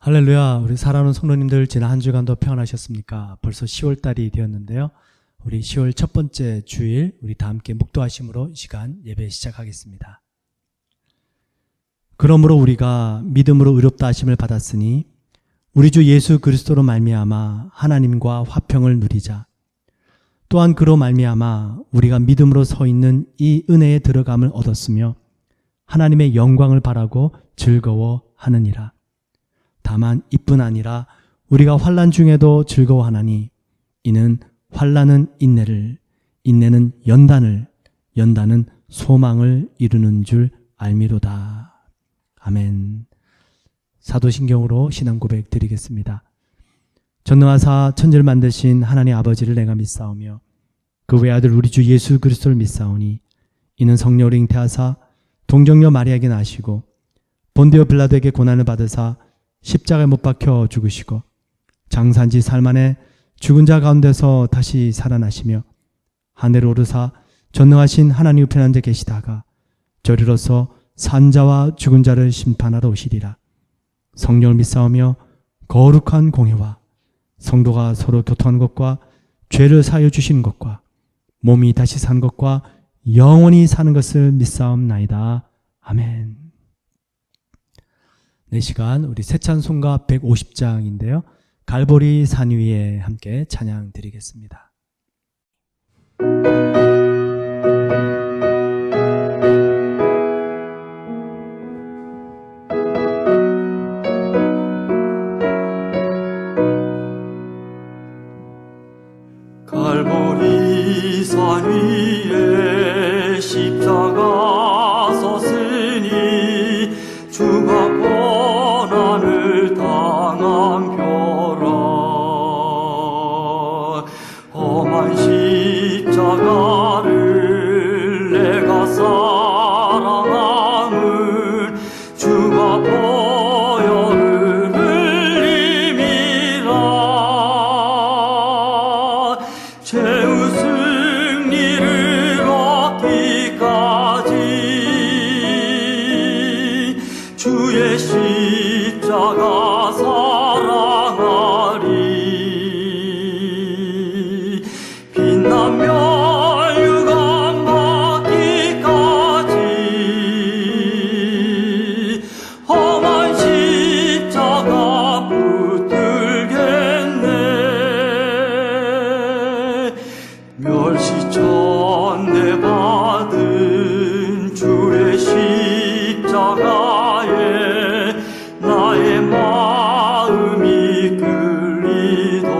할렐루야. 우리 사랑하는 성도님들, 지난 한 주간도 평안하셨습니까? 벌써 10월달이 되었는데요. 우리 10월 첫 번째 주일 우리 다 함께 묵도하심으로 이 시간 예배 시작하겠습니다. 그러므로 우리가 믿음으로 의롭다 하심을 받았으니 우리 주 예수 그리스도로 말미암아 하나님과 화평을 누리자. 또한 그로 말미암아 우리가 믿음으로 서 있는 이 은혜에 들어감을 얻었으며 하나님의 영광을 바라고 즐거워하느니라. 다만 이뿐 아니라 우리가 환난 중에도 즐거워하나니 이는 환난은 인내를, 인내는 연단을, 연단은 소망을 이루는 줄 알미로다. 아멘. 사도신경으로 신앙 고백 드리겠습니다. 전능하사 천지를 만드신 하나님 아버지를 내가 믿사오며 그 외아들 우리 주 예수 그리스도를 믿사오니 이는 성령으로 잉태하사 동정녀 마리아에게 나시고 본디오 빌라도에게 고난을 받으사 십자가에 못 박혀 죽으시고 장사한지 사흘 만에 죽은 자 가운데서 다시 살아나시며 하늘에 오르사 전능하신 하나님 우편에 앉아 계시다가 저리로서 산자와 죽은 자를 심판하러 오시리라. 성령을 믿사오며 거룩한 공회와 성도가 서로 교통하는 것과 죄를 사하여 주시는 것과 몸이 다시 사는 것과 영원히 사는 것을 믿사옵나이다. 아멘. 네, 시간 우리 새 찬송가 150장인데요. 갈보리 산 위에 함께 찬양 드리겠습니다. 갈보리 산 위에 십자가 섰으니 주가 고난을 당한 표라. 험한 십자가를 내가 사랑함을 주가 보혈을 흘림이라. 죄의 승리를 얻기까지 주의 십자가 사랑하리. 빛나며 유감 받기까지 험한 십자가 붙들겠네. 멸시천대 받은 주의 십자가에 나의 마음이 끌리도다.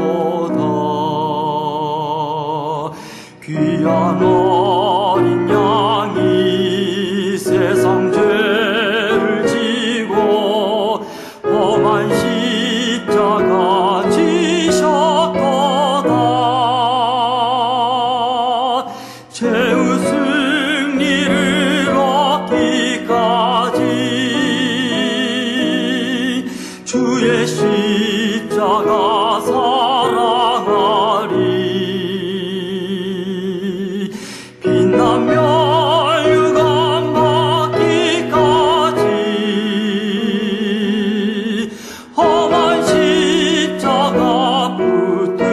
귀한 어린 양이 세상 죄를 지고 험한 십자가 지셨도다. 죄의 승리를 얻기까지 주의 십자가 사랑하리. 빛나며 유감 받기까지 험한 십자가 붙들겠네.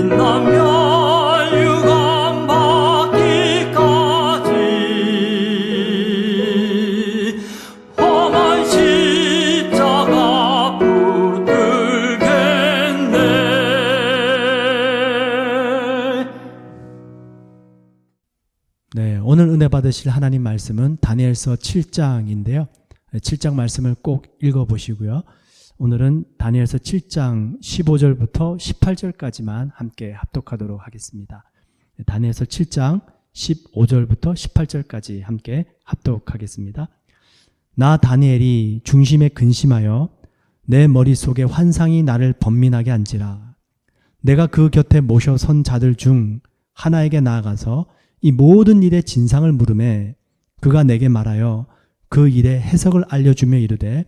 끝나면 유감 받기까지 험한 십자가 붙들겠네. 네, 오늘 은혜 받으실 하나님 말씀은 다니엘서 7장인데요. 7장 말씀을 꼭 읽어보시고요. 오늘은 다니엘서 7장 15절부터 18절까지만 함께 합독하도록 하겠습니다. 다니엘서 7장 15절부터 18절까지 함께 합독하겠습니다. 나 다니엘이 중심에 근심하여 내 머릿속에 환상이 나를 번민하게 한지라. 내가 그 곁에 모셔 선 자들 중 하나에게 나아가서 이 모든 일의 진상을 물으매 그가 내게 말하여 그 일의 해석을 알려주며 이르되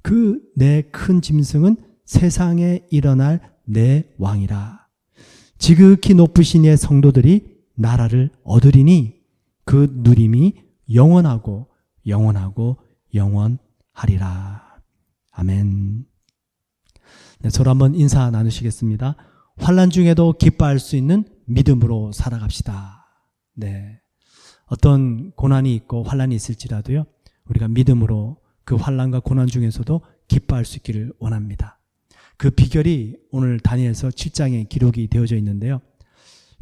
그 내 큰 짐승은 세상에 일어날 내 왕이라. 지극히 높으신 이의 성도들이 나라를 얻으리니 그 누림이 영원하고 영원하고 영원하리라. 아멘. 네, 서로 한번 인사 나누시겠습니다. 환난 중에도 기뻐할 수 있는 믿음으로 살아갑시다. 네, 어떤 고난이 있고 환난이 있을지라도요, 우리가 믿음으로 그 환난과 고난 중에서도 기뻐할 수 있기를 원합니다. 그 비결이 오늘 다니엘서 7장에 기록이 되어져 있는데요.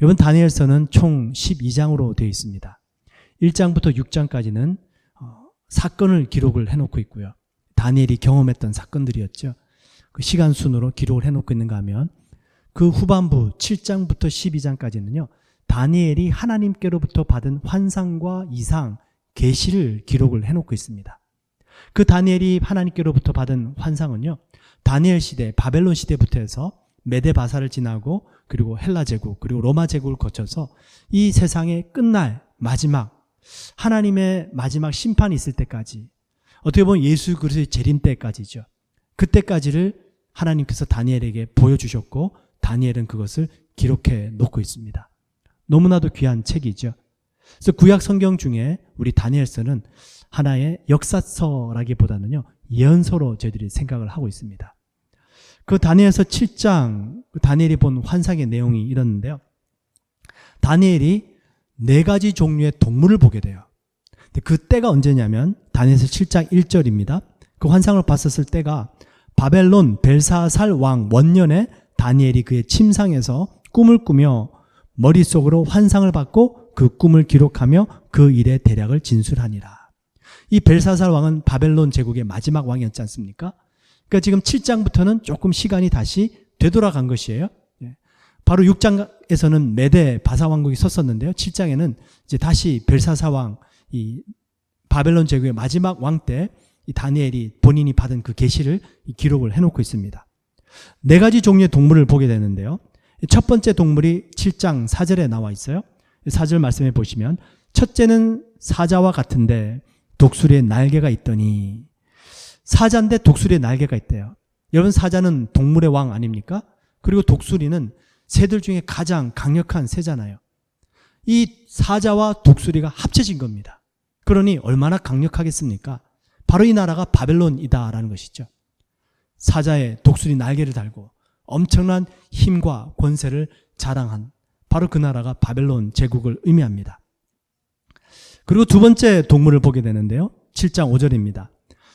이번 다니엘서는 총 12장으로 되어 있습니다. 1장부터 6장까지는 사건을 기록을 해놓고 있고요. 다니엘이 경험했던 사건들이었죠. 그 시간 순으로 기록을 해놓고 있는가 하면 그 후반부 7장부터 12장까지는요. 다니엘이 하나님께로부터 받은 환상과 이상, 계시를 기록을 해놓고 있습니다. 그 다니엘이 하나님께로부터 받은 환상은요, 다니엘 시대, 바벨론 시대부터 해서 메데 바사를 지나고 그리고 헬라 제국, 그리고 로마 제국을 거쳐서 이 세상의 끝날 마지막, 하나님의 마지막 심판이 있을 때까지, 어떻게 보면 예수 그리스도의 재림 때까지죠. 그때까지를 하나님께서 다니엘에게 보여주셨고 다니엘은 그것을 기록해 놓고 있습니다. 너무나도 귀한 책이죠. 그래서 구약 성경 중에 우리 다니엘서는 하나의 역사서라기보다는요, 예언서로 저희들이 생각을 하고 있습니다. 그 다니엘서 7장, 다니엘이 본 환상의 내용이 이랬는데요. 다니엘이 4가지 종류의 동물을 보게 돼요. 그 때가 언제냐면 다니엘서 7장 1절입니다. 그 환상을 봤었을 때가 바벨론 벨사살 왕 원년에 다니엘이 그의 침상에서 꿈을 꾸며 머릿속으로 환상을 받고 그 꿈을 기록하며 그 일의 대략을 진술하니라. 이 벨사살 왕은 바벨론 제국의 마지막 왕이었지 않습니까? 그러니까 지금 7장부터는 조금 시간이 다시 되돌아간 것이에요. 바로 6장에서는 메데 바사 왕국이 섰었는데요. 7장에는 이제 다시 벨사살 왕, 이 바벨론 제국의 마지막 왕 때 이 다니엘이 본인이 받은 그 계시를 기록을 해놓고 있습니다. 4가지 종류의 동물을 보게 되는데요. 첫 번째 동물이 7장 4절에 나와 있어요. 4절 말씀해 보시면 첫째는 사자와 같은데 독수리의 날개가 있더니, 사자인데 독수리의 날개가 있대요. 여러분, 사자는 동물의 왕 아닙니까? 그리고 독수리는 새들 중에 가장 강력한 새잖아요. 이 사자와 독수리가 합쳐진 겁니다. 그러니 얼마나 강력하겠습니까? 바로 이 나라가 바벨론이다라는 것이죠. 사자의 독수리 날개를 달고 엄청난 힘과 권세를 자랑한 바로 그 나라가 바벨론 제국을 의미합니다. 그리고 두 번째 동물을 보게 되는데요. 7장 5절입니다.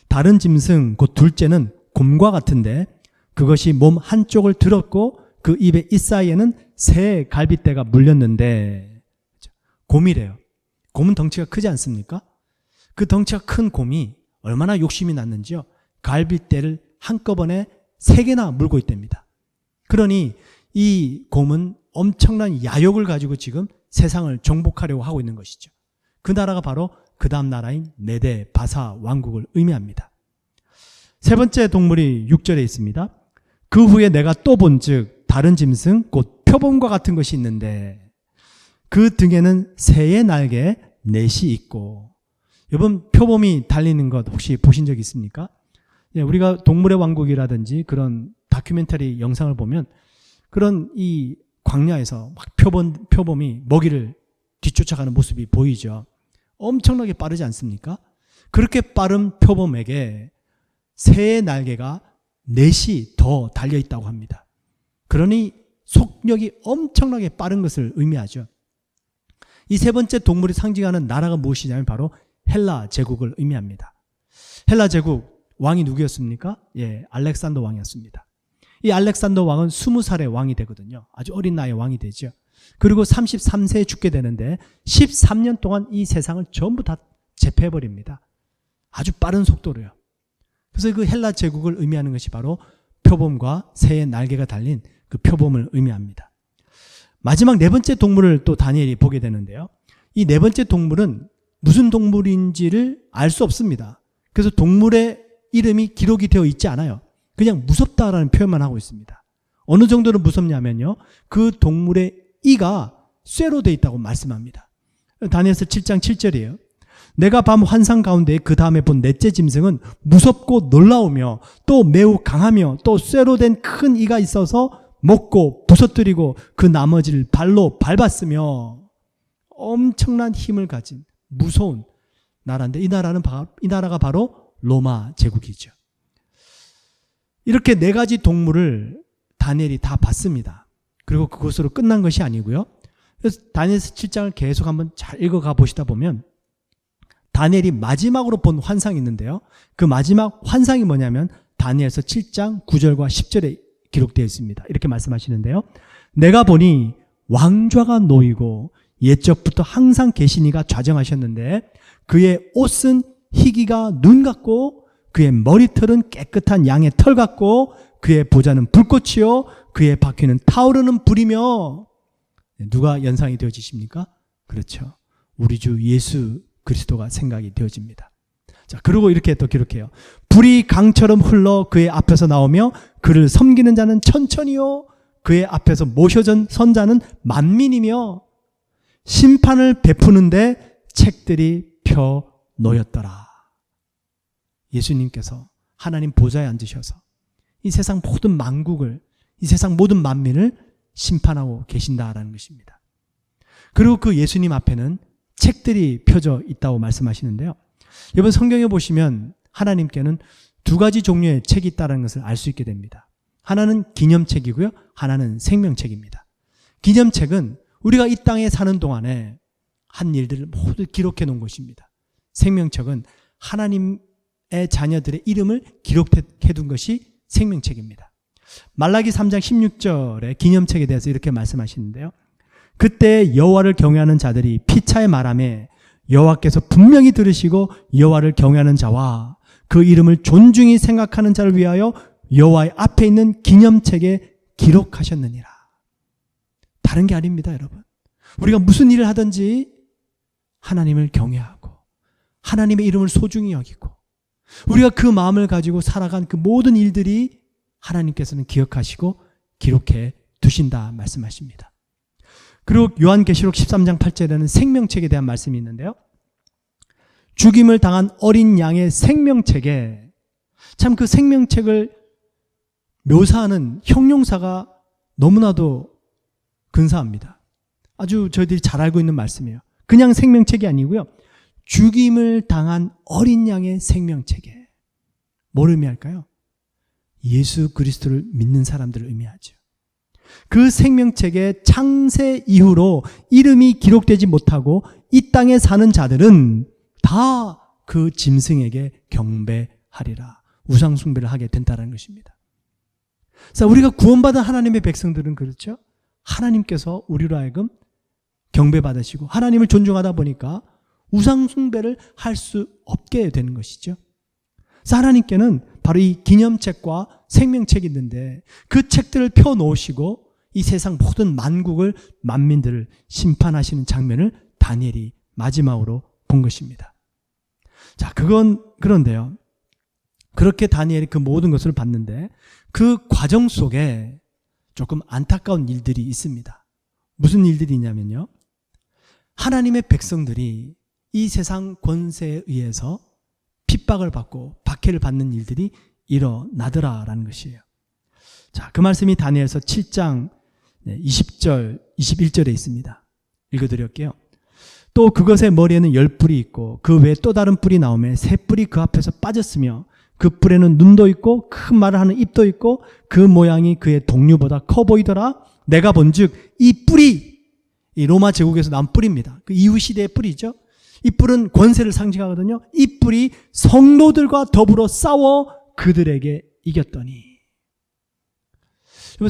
다른 짐승 곧 둘째는 곰과 같은데 그것이 몸 한쪽을 들었고 그 입의 이 사이에는 새 갈빗대가 물렸는데, 곰이래요. 곰은 덩치가 크지 않습니까? 그 덩치가 큰 곰이 얼마나 욕심이 났는지요. 갈빗대를 한꺼번에 3개나 물고 있답니다. 그러니 이 곰은 엄청난 야욕을 가지고 지금 세상을 정복하려고 하고 있는 것이죠. 그 나라가 바로 그 다음 나라인 메데 바사 왕국을 의미합니다. 세 번째 동물이 6절에 있습니다. 그 후에 내가 또 본즉 다른 짐승 곧 표범과 같은 것이 있는데 그 등에는 새의 날개 넷이 있고. 여러분, 표범이 달리는 것 혹시 보신 적 있습니까? 우리가 동물의 왕국이라든지 그런 다큐멘터리 영상을 보면 그런 이 광야에서 막 표범이 먹이를 뒤쫓아가는 모습이 보이죠. 엄청나게 빠르지 않습니까? 그렇게 빠른 표범에게 새의 날개가 넷이 더 달려있다고 합니다. 그러니 속력이 엄청나게 빠른 것을 의미하죠. 이 세 번째 동물이 상징하는 나라가 무엇이냐면 바로 헬라 제국을 의미합니다. 헬라 제국 왕이 누구였습니까? 알렉산더 왕이었습니다. 이 알렉산더 왕은 20살의 왕이 되거든요. 아주 어린 나이에 왕이 되죠. 그리고 33세에 죽게 되는데 13년 동안 이 세상을 전부 다 제패해버립니다. 아주 빠른 속도로요. 그래서 그 헬라 제국을 의미하는 것이 바로 표범과 새의 날개가 달린 그 표범을 의미합니다. 마지막 네 번째 동물을 또 다니엘이 보게 되는데요. 이 네 번째 동물은 무슨 동물인지를 알 수 없습니다. 그래서 동물의 이름이 기록이 되어 있지 않아요. 그냥 무섭다라는 표현만 하고 있습니다. 어느 정도로 무섭냐면요. 그 동물의 이가 쇠로 되어 있다고 말씀합니다. 다니엘서 7장 7절이에요. 내가 밤 환상 가운데 그 다음에 본 넷째 짐승은 무섭고 놀라우며 또 매우 강하며 또 쇠로 된 큰 이가 있어서 먹고 부서뜨리고 그 나머지를 발로 밟았으며 엄청난 힘을 가진 무서운 나라인데 이 나라가 바로 로마 제국이죠. 이렇게 네 가지 동물을 다니엘이 다 봤습니다. 그리고 그것으로 끝난 것이 아니고요. 그래서 다니엘서 7장을 계속 한번 잘 읽어가 보시다 보면 다니엘이 마지막으로 본 환상이 있는데요. 그 마지막 환상이 뭐냐면 다니엘서 7장 9절과 10절에 기록되어 있습니다. 이렇게 말씀하시는데요. 내가 보니 왕좌가 놓이고 옛적부터 항상 계신 이가 좌정하셨는데 그의 옷은 희기가 눈 같고 그의 머리털은 깨끗한 양의 털 같고 그의 보좌는 불꽃이요 그의 바퀴는 타오르는 불이며 누가 연상이 되어지십니까? 그렇죠. 우리 주 예수 그리스도가 생각이 되어집니다. 자, 그리고 이렇게 또 기록해요. 불이 강처럼 흘러 그의 앞에서 나오며 그를 섬기는 자는 천천히요 그의 앞에서 모셔선 자는 만민이며 심판을 베푸는데 책들이 펴 놓였더라. 예수님께서 하나님 보좌에 앉으셔서 이 세상 모든 만국을 이 세상 모든 만민을 심판하고 계신다라는 것입니다. 그리고 그 예수님 앞에는 책들이 펴져 있다고 말씀하시는데요. 여러분 성경에 보시면 하나님께는 두 가지 종류의 책이 있다는 것을 알 수 있게 됩니다. 하나는 기념책이고요. 하나는 생명책입니다. 기념책은 우리가 이 땅에 사는 동안에 한 일들을 모두 기록해 놓은 것입니다. 생명책은 하나님의 자녀들의 이름을 기록해 둔 것이 생명책입니다. 말라기 3장 16절에 기념책에 대해서 이렇게 말씀하시는데요. 그때 여호와를 경외하는 자들이 피차에 말하며 여호와께서 분명히 들으시고 여호와를 경외하는 자와 그 이름을 존중히 생각하는 자를 위하여 여호와의 앞에 있는 기념책에 기록하셨느니라. 다른 게 아닙니다, 여러분. 우리가 무슨 일을 하든지 하나님을 경외하고 하나님의 이름을 소중히 여기고 우리가 그 마음을 가지고 살아간 그 모든 일들이 하나님께서는 기억하시고 기록해 두신다 말씀하십니다. 그리고 요한계시록 13장 8절에는 생명책에 대한 말씀이 있는데요. 죽임을 당한 어린 양의 생명책에 참 그 생명책을 묘사하는 형용사가 너무나도 근사합니다. 아주 저희들이 잘 알고 있는 말씀이에요. 그냥 생명책이 아니고요. 죽임을 당한 어린 양의 생명책에 뭘 의미할까요? 예수 그리스도를 믿는 사람들을 의미하죠. 그 생명책에 창세 이후로 이름이 기록되지 못하고 이 땅에 사는 자들은 다 그 짐승에게 경배하리라. 우상숭배를 하게 된다는 것입니다. 자, 우리가 구원받은 하나님의 백성들은 그렇죠. 하나님께서 우리로 하여금 경배받으시고 하나님을 존중하다 보니까 우상숭배를 할 수 없게 되는 것이죠. 그래서 하나님께는 바로 이 기념책과 생명책이 있는데 그 책들을 펴놓으시고 이 세상 모든 만국을 만민들을 심판하시는 장면을 다니엘이 마지막으로 본 것입니다. 자, 그런데요. 그렇게 다니엘이 그 모든 것을 봤는데 그 과정 속에 조금 안타까운 일들이 있습니다. 무슨 일들이 있냐면요. 하나님의 백성들이 이 세상 권세에 의해서 핍박을 받고 박해를 받는 일들이 일어나더라라는 것이에요. 자, 그 말씀이 다니엘서 7장 20절, 21절에 있습니다. 읽어드릴게요. 또 그것의 머리에는 10뿔이 있고 그 외에 또 다른 뿔이 나오며 새 뿔이 그 앞에서 빠졌으며 그 뿔에는 눈도 있고 큰 말을 하는 입도 있고 그 모양이 그의 동류보다 커 보이더라. 내가 본즉 이 뿔이 이 로마 제국에서 나온 뿔입니다. 그 이후 시대의 뿔이죠. 이 뿔은 권세를 상징하거든요. 이 뿔이 성도들과 더불어 싸워 그들에게 이겼더니.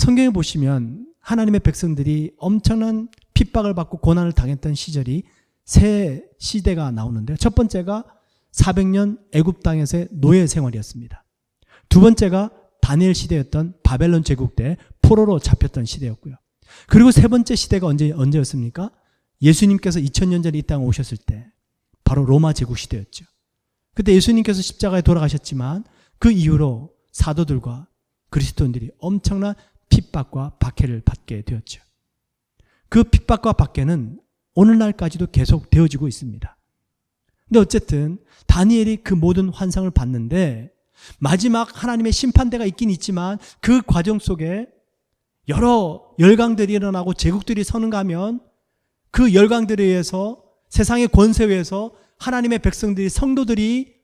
성경에 보시면 하나님의 백성들이 엄청난 핍박을 받고 고난을 당했던 시절이 세 시대가 나오는데요. 첫 번째가 400년 애굽 땅에서의 노예 생활이었습니다. 두 번째가 다니엘 시대였던 바벨론 제국 때 포로로 잡혔던 시대였고요. 그리고 세 번째 시대가 언제였습니까? 예수님께서 2000년 전에 이 땅에 오셨을 때 바로 로마 제국 시대였죠. 그때 예수님께서 십자가에 돌아가셨지만 그 이후로 사도들과 그리스도인들이 엄청난 핍박과 박해를 받게 되었죠. 그 핍박과 박해는 오늘날까지도 계속 되어지고 있습니다. 근데 어쨌든 다니엘이 그 모든 환상을 봤는데 마지막 하나님의 심판대가 있긴 있지만 그 과정 속에 여러 열강들이 일어나고 제국들이 서는가 하면 그 열강들에 의해서 세상의 권세에 의해서 하나님의 백성들이 성도들이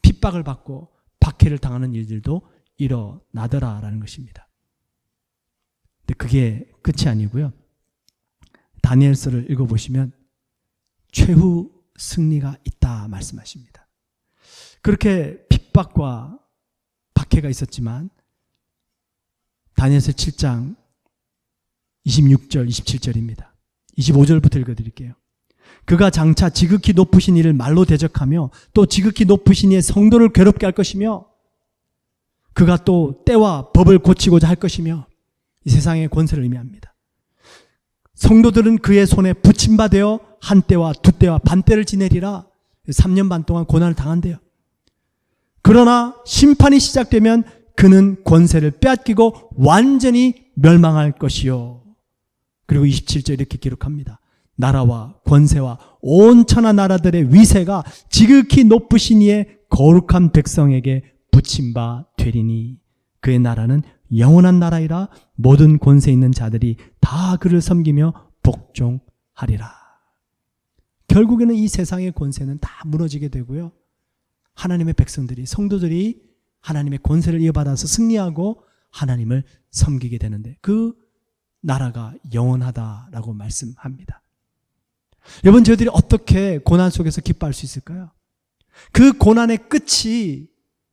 핍박을 받고 박해를 당하는 일들도 일어나더라라는 것입니다. 근데 그게 끝이 아니고요. 다니엘서를 읽어보시면 최후 승리가 있다 말씀하십니다. 그렇게 핍박과 박해가 있었지만 다니엘서 7장 26절 27절입니다. 25절부터 읽어드릴게요. 그가 장차 지극히 높으신 이를 말로 대적하며 또 지극히 높으신 이의 성도를 괴롭게 할 것이며 그가 또 때와 법을 고치고자 할 것이며 이 세상의 권세를 의미합니다. 성도들은 그의 손에 붙임바되어 한 때와 두 때와 반 때를 지내리라. 3년 반 동안 고난을 당한대요. 그러나 심판이 시작되면 그는 권세를 빼앗기고 완전히 멸망할 것이요. 그리고 27절 이렇게 기록합니다. 나라와 권세와 온 천하 나라들의 위세가 지극히 높으신 이의 거룩한 백성에게 붙임 바 되리니 그의 나라는 영원한 나라이라 모든 권세 있는 자들이 다 그를 섬기며 복종하리라. 결국에는 이 세상의 권세는 다 무너지게 되고요. 하나님의 백성들이 성도들이 하나님의 권세를 이어받아서 승리하고 하나님을 섬기게 되는데 그 나라가 영원하다라고 말씀합니다. 여러분 저희들이 어떻게 고난 속에서 기뻐할 수 있을까요? 그 고난의 끝이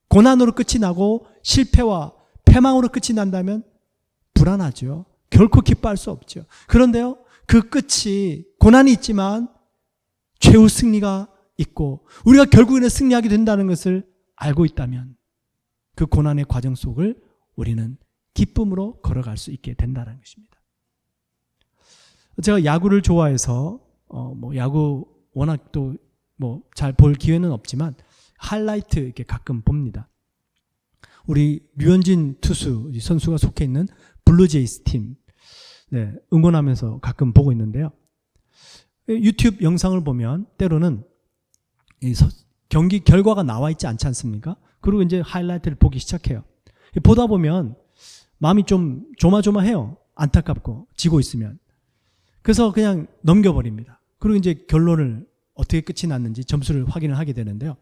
고난으로 끝이 나고 실패와 패망으로 끝이 난다면 불안하죠. 결코 기뻐할 수 없죠. 그런데요, 그 끝이 고난이 있지만 최후 승리가 있고 우리가 결국에는 승리하게 된다는 것을 알고 있다면 그 고난의 과정 속을 우리는 기쁨으로 걸어갈 수 있게 된다는 것입니다. 제가 야구를 좋아해서 야구 워낙 또 잘 볼 기회는 없지만 하이라이트 이렇게 가끔 봅니다. 우리 류현진 투수 선수가 속해 있는 블루제이스 팀 응원하면서 가끔 보고 있는데요. 유튜브 영상을 보면 때로는 경기 결과가 나와 있지 않지 않습니까? 그리고 이제 하이라이트를 보기 시작해요. 보다 보면 마음이 좀 조마조마해요. 안타깝고 지고 있으면. 그래서 그냥 넘겨버립니다. 그리고 이제 결론을 어떻게 끝이 났는지 점수를 확인을 하게 되는데요.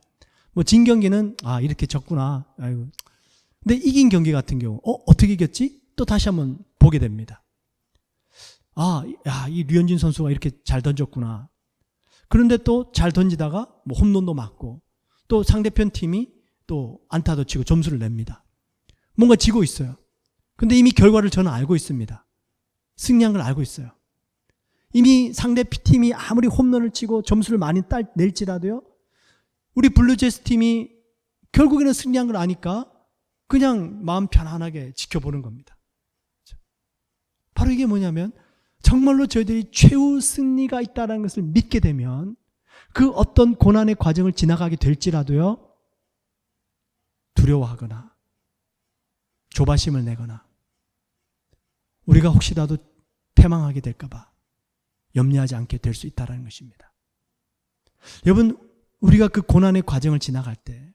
진 경기는 이렇게 졌구나. 아이고. 근데 이긴 경기 같은 경우 어떻게 이겼지? 또 다시 한번 보게 됩니다. 이 류현진 선수가 이렇게 잘 던졌구나. 그런데 또 잘 던지다가 홈런도 맞고 또 상대편 팀이 또 안타도 치고 점수를 냅니다. 뭔가 지고 있어요. 근데 이미 결과를 저는 알고 있습니다. 승리한 걸 알고 있어요. 이미 상대팀이 아무리 홈런을 치고 점수를 많이 낼지라도요, 우리 블루제이스 팀이 결국에는 승리한 걸 아니까 그냥 마음 편안하게 지켜보는 겁니다. 바로 이게 뭐냐면 정말로 저희들이 최후 승리가 있다는 것을 믿게 되면 그 어떤 고난의 과정을 지나가게 될지라도요, 두려워하거나 조바심을 내거나 우리가 혹시라도 패망하게 될까 봐 염려하지 않게 될 수 있다는 것입니다. 여러분, 우리가 그 고난의 과정을 지나갈 때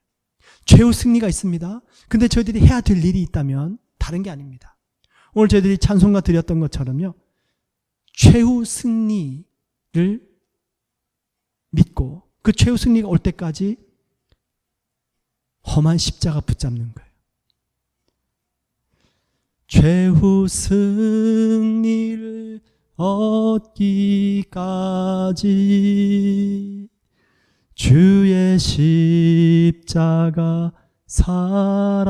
최후 승리가 있습니다. 근데 저희들이 해야 될 일이 있다면 다른 게 아닙니다. 오늘 저희들이 찬송가 드렸던 것처럼요, 최후 승리를 믿고 그 최후 승리가 올 때까지 험한 십자가 붙잡는 거예요. 최후 승리를 얻기까지 주의 십자가 사랑하리.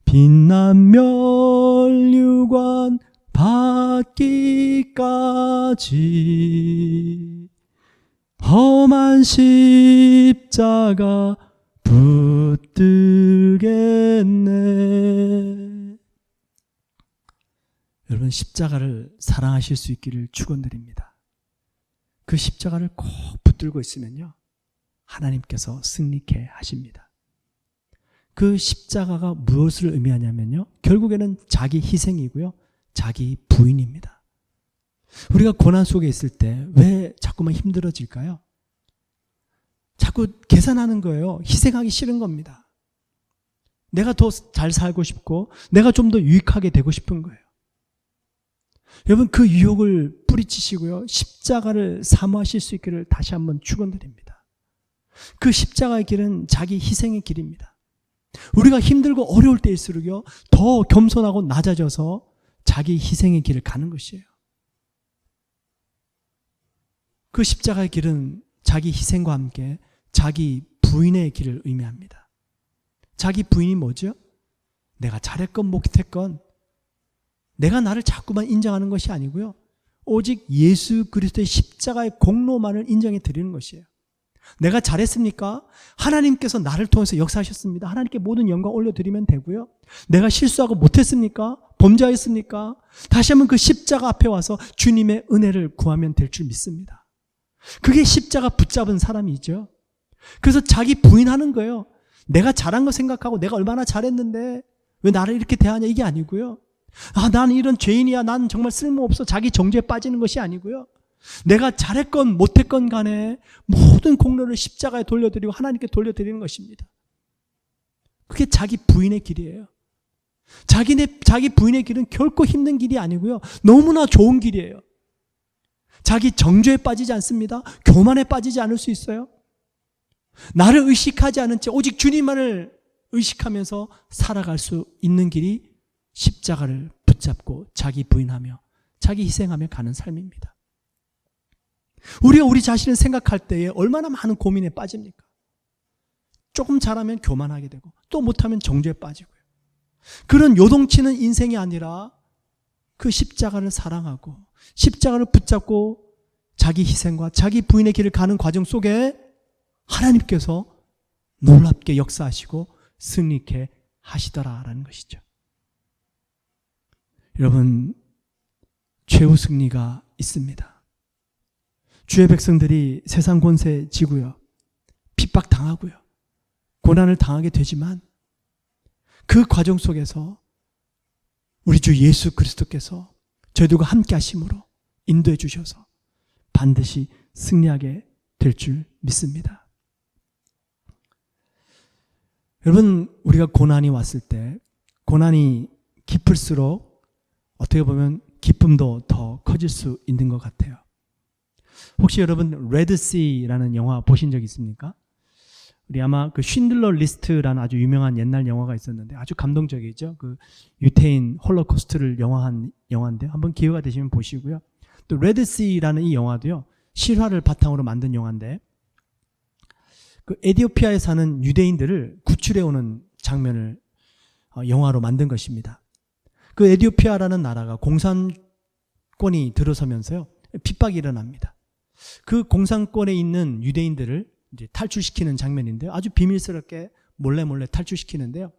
빛난 면류관 받기까지 험한 십자가 붙들겠네. 여러분, 십자가를 사랑하실 수 있기를 축원드립니다. 그 십자가를 꼭 붙들고 있으면요, 하나님께서 승리케 하십니다. 그 십자가가 무엇을 의미하냐면요, 결국에는 자기 희생이고요, 자기 부인입니다. 우리가 고난 속에 있을 때 왜 자꾸만 힘들어질까요? 자꾸 계산하는 거예요. 희생하기 싫은 겁니다. 내가 더 잘 살고 싶고 내가 좀 더 유익하게 되고 싶은 거예요. 여러분, 그 유혹을 뿌리치시고요, 십자가를 사모하실 수 있기를 다시 한번 축원드립니다. 그 십자가의 길은 자기 희생의 길입니다. 우리가 힘들고 어려울 때일수록요, 더 겸손하고 낮아져서 자기 희생의 길을 가는 것이에요. 그 십자가의 길은 자기 희생과 함께 자기 부인의 길을 의미합니다. 자기 부인이 뭐죠? 내가 잘했건 못했건 내가 나를 자꾸만 인정하는 것이 아니고요, 오직 예수 그리스도의 십자가의 공로만을 인정해 드리는 것이에요. 내가 잘했습니까? 하나님께서 나를 통해서 역사하셨습니다. 하나님께 모든 영광 올려드리면 되고요. 내가 실수하고 못했습니까? 범죄하였습니까? 다시 한번 그 십자가 앞에 와서 주님의 은혜를 구하면 될 줄 믿습니다. 그게 십자가 붙잡은 사람이죠. 그래서 자기 부인하는 거예요. 내가 잘한 거 생각하고 내가 얼마나 잘했는데 왜 나를 이렇게 대하냐, 이게 아니고요. 나는 이런 죄인이야, 난 정말 쓸모없어, 자기 정죄에 빠지는 것이 아니고요, 내가 잘했건 못했건 간에 모든 공로를 십자가에 돌려드리고 하나님께 돌려드리는 것입니다. 그게 자기 부인의 길이에요. 자기 부인의 길은 결코 힘든 길이 아니고요, 너무나 좋은 길이에요. 자기 정죄에 빠지지 않습니다. 교만에 빠지지 않을 수 있어요. 나를 의식하지 않은 채 오직 주님만을 의식하면서 살아갈 수 있는 길이 십자가를 붙잡고 자기 부인하며 자기 희생하며 가는 삶입니다. 우리가 우리 자신을 생각할 때에 얼마나 많은 고민에 빠집니까? 조금 잘하면 교만하게 되고 또 못하면 정죄에 빠지고요. 그런 요동치는 인생이 아니라 그 십자가를 사랑하고 십자가를 붙잡고 자기 희생과 자기 부인의 길을 가는 과정 속에 하나님께서 놀랍게 역사하시고 승리케 하시더라라는 것이죠. 여러분, 최후 승리가 있습니다. 주의 백성들이 세상 권세 지고요, 핍박당하고요, 고난을 당하게 되지만 그 과정 속에서 우리 주 예수 그리스도께서 저희들과 함께 하심으로 인도해 주셔서 반드시 승리하게 될 줄 믿습니다. 여러분, 우리가 고난이 왔을 때 고난이 깊을수록 어떻게 보면 기쁨도 더 커질 수 있는 것 같아요. 혹시 여러분 레드시라는 영화 보신 적 있습니까? 우리 아마 그 쉰들러 리스트라는 아주 유명한 옛날 영화가 있었는데 아주 감동적이죠. 그 유태인 홀로코스트를 영화한 영화인데 한번 기회가 되시면 보시고요. 또 레드시라는 이 영화도요, 실화를 바탕으로 만든 영화인데 그 에티오피아에 사는 유대인들을 구출해 오는 장면을 영화로 만든 것입니다. 그 에티오피아라는 나라가 공산권이 들어서면서요, 핍박이 일어납니다. 그 공산권에 있는 유대인들을 이제 탈출시키는 장면인데요, 아주 비밀스럽게 몰래 탈출시키는데요,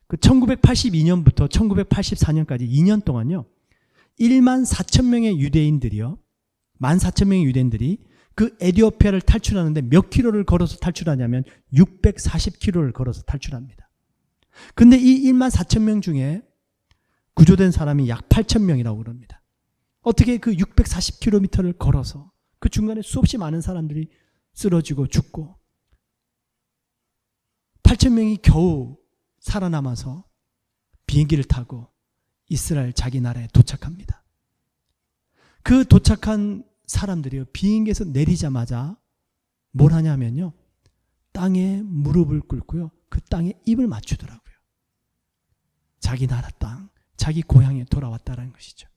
그 1982년부터 1984년까지 2년 동안요, 1만 4천 명의 유대인들이요, 14,000명의 유대인들이 그 에티오피아를 탈출하는데 몇 킬로를 걸어서 탈출하냐면 640킬로를 걸어서 탈출합니다. 근데 이 1만 4천 명 중에 구조된 사람이 약 8천 명이라고 그럽니다. 어떻게 그 640km를 걸어서 그 중간에 수없이 많은 사람들이 쓰러지고 죽고 8천 명이 겨우 살아남아서 비행기를 타고 이스라엘 자기 나라에 도착합니다. 그 도착한 사람들이요, 비행기에서 내리자마자 뭘 하냐면요, 땅에 무릎을 꿇고요, 그 땅에 입을 맞추더라고요. 자기 나라 땅, 자기 고향에 돌아왔다는 것이죠.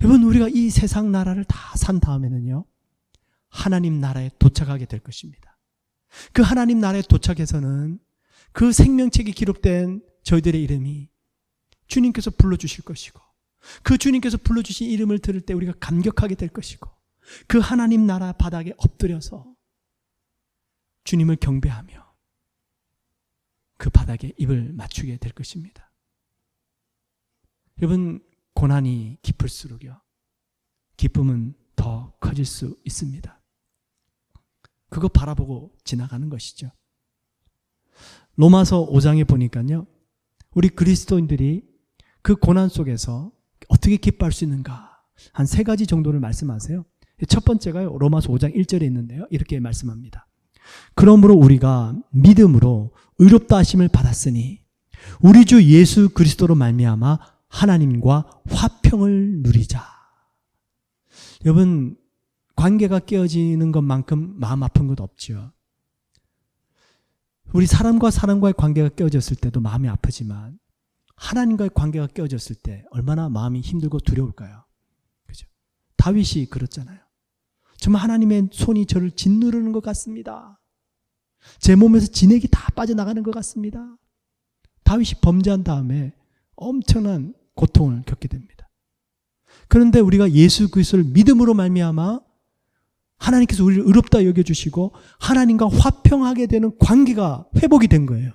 여러분, 우리가 이 세상 나라를 다 산 다음에는요, 하나님 나라에 도착하게 될 것입니다. 그 하나님 나라에 도착해서는 그 생명책에 기록된 저희들의 이름이 주님께서 불러주실 것이고, 그 주님께서 불러주신 이름을 들을 때 우리가 감격하게 될 것이고, 그 하나님 나라 바닥에 엎드려서 주님을 경배하며 그 바닥에 입을 맞추게 될 것입니다. 여러분, 고난이 깊을수록요, 기쁨은 더 커질 수 있습니다. 그거 바라보고 지나가는 것이죠. 로마서 5장에 보니까요, 우리 그리스도인들이 그 고난 속에서 어떻게 기뻐할 수 있는가, 한 3가지 정도를 말씀하세요. 첫 번째가요, 로마서 5장 1절에 있는데요, 이렇게 말씀합니다. 그러므로 우리가 믿음으로 의롭다 하심을 받았으니 우리 주 예수 그리스도로 말미암아 하나님과 화평을 누리자. 여러분, 관계가 깨어지는 것만큼 마음 아픈 것 없죠. 우리 사람과 사람과의 관계가 깨어졌을 때도 마음이 아프지만 하나님과의 관계가 깨어졌을 때 얼마나 마음이 힘들고 두려울까요? 그죠? 다윗이 그렇잖아요. 정말 하나님의 손이 저를 짓누르는 것 같습니다. 제 몸에서 진액이 다 빠져나가는 것 같습니다. 다윗이 범죄한 다음에 엄청난 고통을 겪게 됩니다. 그런데 우리가 예수 그리스도를 믿음으로 말미암아 하나님께서 우리를 의롭다 여겨주시고 하나님과 화평하게 되는 관계가 회복이 된 거예요.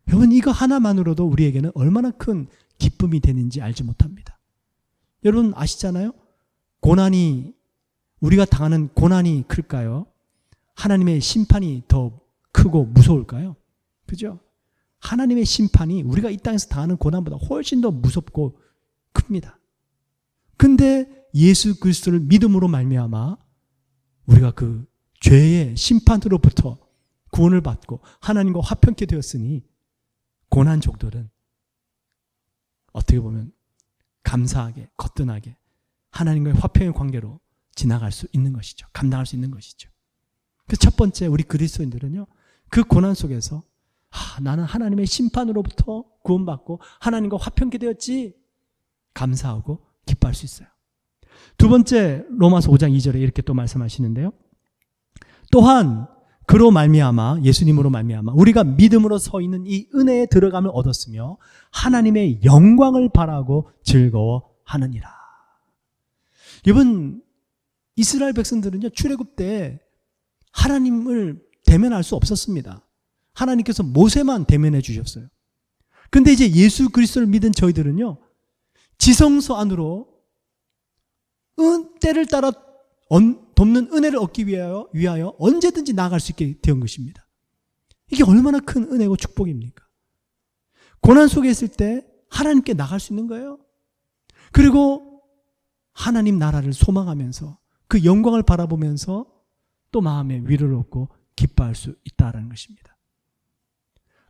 여러분, 이거 하나만으로도 우리에게는 얼마나 큰 기쁨이 되는지 알지 못합니다. 여러분 아시잖아요? 우리가 당하는 고난이 클까요? 하나님의 심판이 더 크고 무서울까요? 그죠? 하나님의 심판이 우리가 이 땅에서 당하는 고난보다 훨씬 더 무섭고 큽니다. 근데 예수 그리스도를 믿음으로 말미암아 우리가 그 죄의 심판으로부터 구원을 받고 하나님과 화평케 되었으니 고난 정도는 어떻게 보면 감사하게, 거뜬하게 하나님과의 화평의 관계로 지나갈 수 있는 것이죠. 감당할 수 있는 것이죠. 그 첫 번째, 우리 그리스도인들은요, 그 고난 속에서 나는 하나님의 심판으로부터 구원받고 하나님과 화평케 되었지, 감사하고 기뻐할 수 있어요. 두 번째, 로마서 5장 2절에 이렇게 또 말씀하시는데요, 또한 그로 말미암아, 예수님으로 말미암아 우리가 믿음으로 서 있는 이 은혜에 들어감을 얻었으며 하나님의 영광을 바라고 즐거워하느니라. 여러분, 이스라엘 백성들은요, 출애굽 때 하나님을 대면할 수 없었습니다. 하나님께서 모세만 대면해 주셨어요. 근데 이제 예수 그리스도를 믿은 저희들은요, 지성소 안으로 때를 따라 돕는 은혜를 얻기 위하여 언제든지 나아갈 수 있게 된 것입니다. 이게 얼마나 큰 은혜고 축복입니까? 고난 속에 있을 때 하나님께 나갈 수 있는 거예요. 그리고 하나님 나라를 소망하면서 그 영광을 바라보면서 또 마음에 위로를 얻고 기뻐할 수 있다는 것입니다.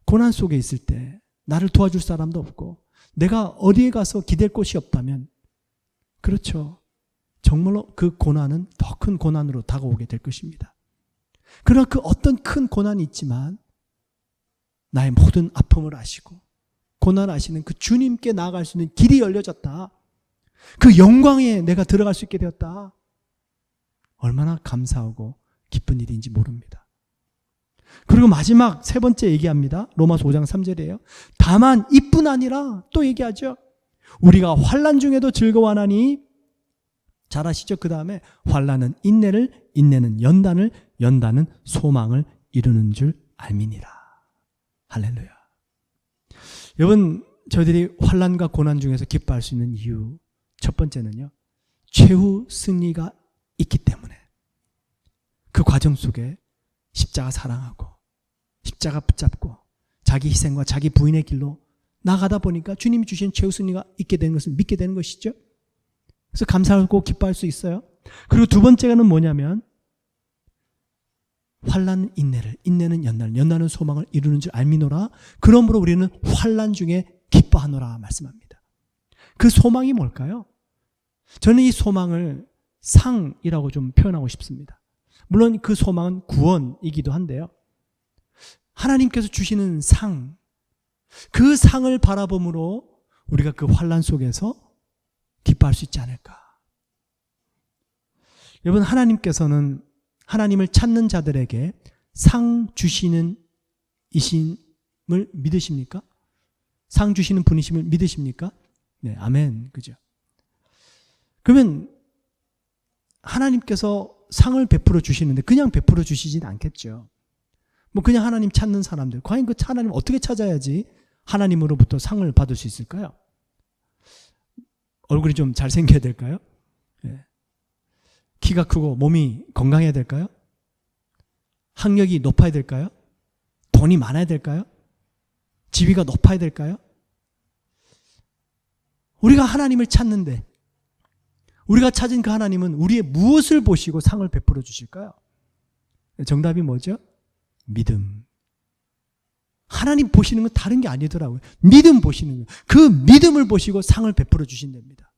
고난 속에 있을 때 나를 도와줄 사람도 없고 내가 어디에 가서 기댈 곳이 없다면, 그렇죠, 정말로 그 고난은 더 큰 고난으로 다가오게 될 것입니다. 그러나 그 어떤 큰 고난이 있지만 나의 모든 아픔을 아시고 고난을 아시는 그 주님께 나아갈 수 있는 길이 열려졌다. 그 영광에 내가 들어갈 수 있게 되었다. 얼마나 감사하고 기쁜 일인지 모릅니다. 그리고 마지막 세 번째 얘기합니다. 로마서 5장 3절이에요. 다만 이뿐 아니라 또 얘기하죠. 우리가 환난 중에도 즐거워하나니, 잘 아시죠? 그 다음에 환난은 인내를, 인내는 연단을, 연단은 소망을 이루는 줄 알미니라. 할렐루야. 여러분, 저희들이 환난과 고난 중에서 기뻐할 수 있는 이유, 첫 번째는요, 최후 승리가 있기 때문에. 그 과정 속에 십자가 사랑하고 십자가 붙잡고 자기 희생과 자기 부인의 길로 나가다 보니까 주님이 주신 최후 승리가 있게 되는 것을 믿게 되는 것이죠. 그래서 감사하고 기뻐할 수 있어요. 그리고 두 번째는 뭐냐면, 환난 인내를, 인내는 연단을, 연단은 소망을 이루는 줄 알미노라. 그러므로 우리는 환난 중에 기뻐하노라 말씀합니다. 그 소망이 뭘까요? 저는 이 소망을 상이라고 좀 표현하고 싶습니다. 물론 그 소망은 구원이기도 한데요, 하나님께서 주시는 상, 그 상을 바라봄으로 우리가 그 환난 속에서 기뻐할 수 있지 않을까. 여러분, 하나님께서는 하나님을 찾는 자들에게 상 주시는 이심을 믿으십니까? 상 주시는 분이심을 믿으십니까? 네, 아멘. 그죠? 그러면 하나님께서 상을 베풀어 주시는데 그냥 베풀어 주시진 않겠죠. 뭐 그냥 하나님 찾는 사람들, 과연 그 하나님 어떻게 찾아야지 하나님으로부터 상을 받을 수 있을까요? 얼굴이 좀 잘생겨야 될까요? 네. 키가 크고 몸이 건강해야 될까요? 학력이 높아야 될까요? 돈이 많아야 될까요? 지위가 높아야 될까요? 우리가 하나님을 찾는데 우리가 찾은 그 하나님은 우리의 무엇을 보시고 상을 베풀어 주실까요? 정답이 뭐죠? 믿음. 하나님 보시는 건 다른 게 아니더라고요. 믿음 보시는 거예요. 그 믿음을 보시고 상을 베풀어 주신답니다.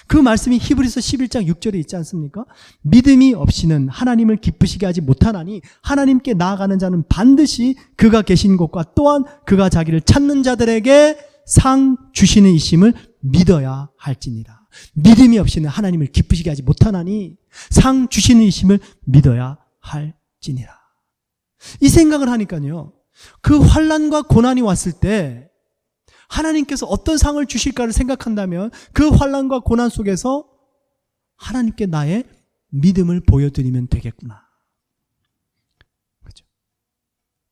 그 말씀이 히브리서 11장 6절에 있지 않습니까? 믿음이 없이는 하나님을 기쁘시게 하지 못하나니 하나님께 나아가는 자는 반드시 그가 계신 곳과 또한 그가 자기를 찾는 자들에게 상 주시는 이심을 믿어야 할지니라. 믿음이 없이는 하나님을 기쁘시게 하지 못하나니 상 주시는 이심을 믿어야 할지니라. 이 생각을 하니까요, 그 환난과 고난이 왔을 때 하나님께서 어떤 상을 주실까를 생각한다면 그 환난과 고난 속에서 하나님께 나의 믿음을 보여드리면 되겠구나. 그렇죠?